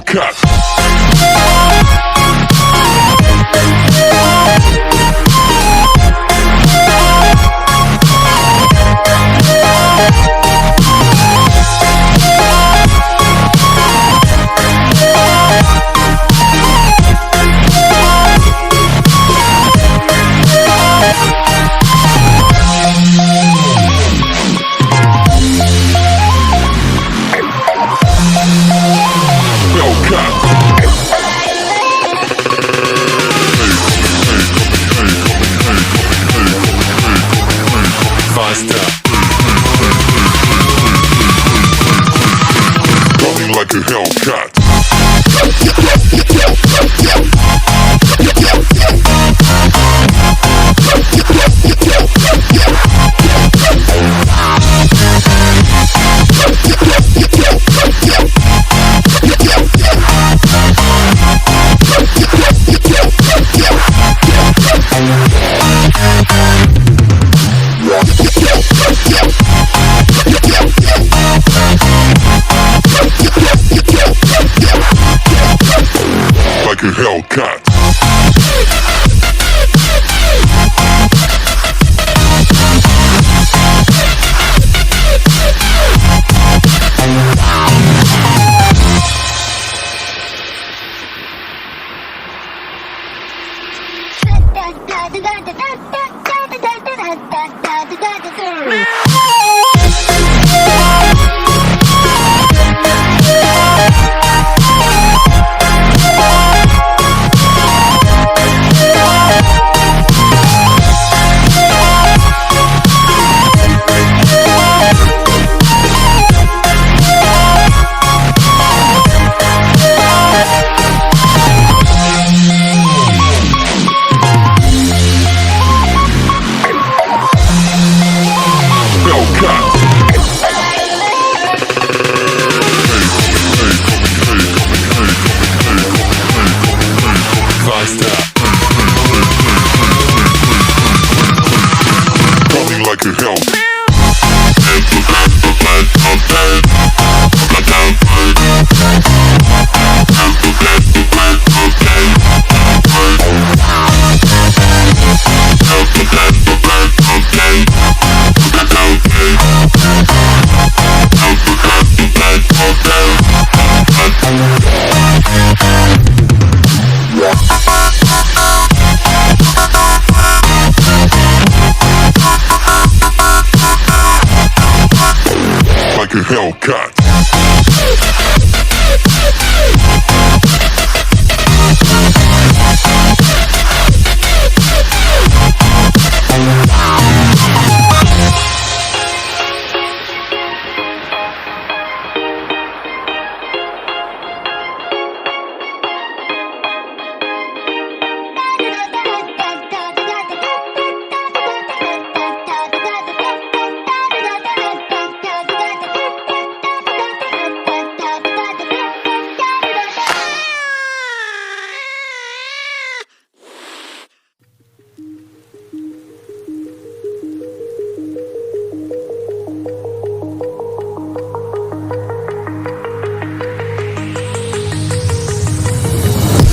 Hellcat. Coming like a Hellcat. Like a Hellcat. Coming like a hell. Like a Hellcat.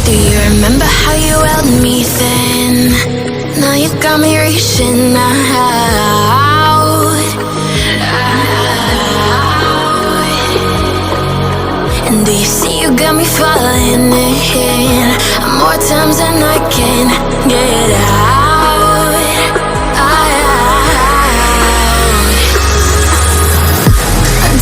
Do you remember how you held me then? Now you got me reaching out. And do you see you got me falling in more times than I can get out.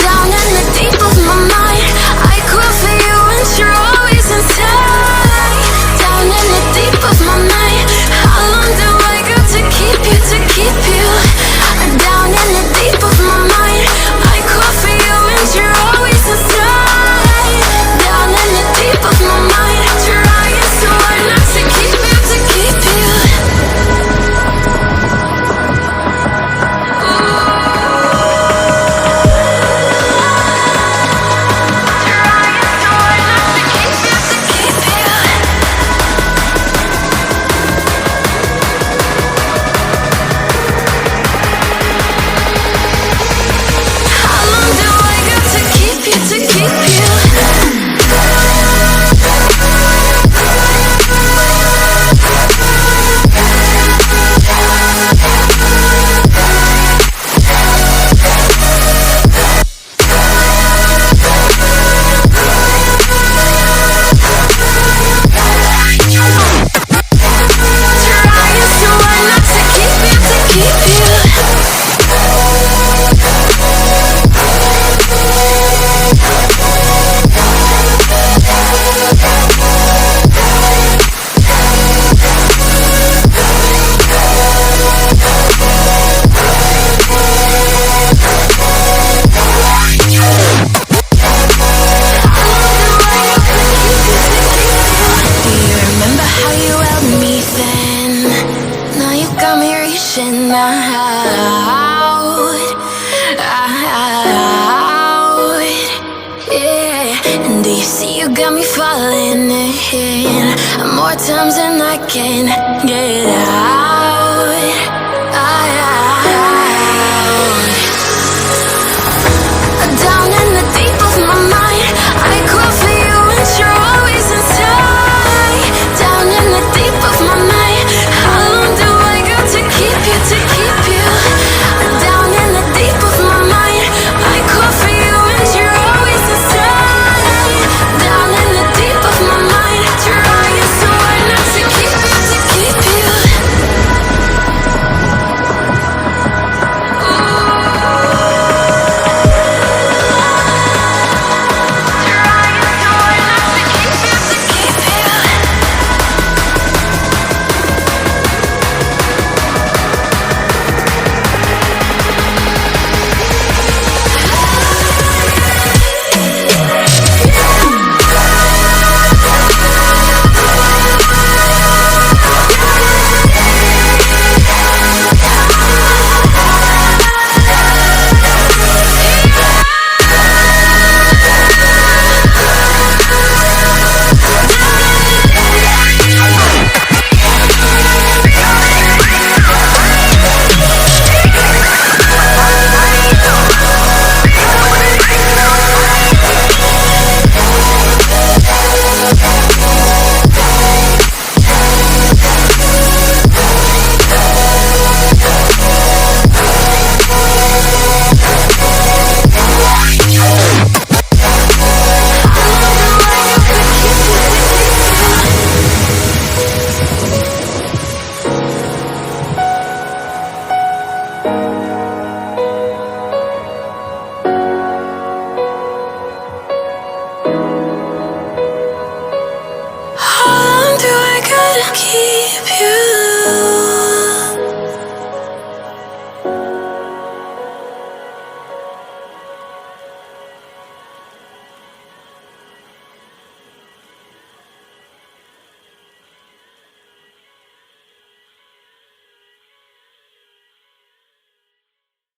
Down in the deep of my mind, I call for you and you're always inside. Down in the deep of my mind, how long do I got to keep you, to keep you? Down in the deep of my mind, I call for you and you're always inside. Down in the deep of my mind, trying so hard not to keep you, to keep you. times and I can't get out.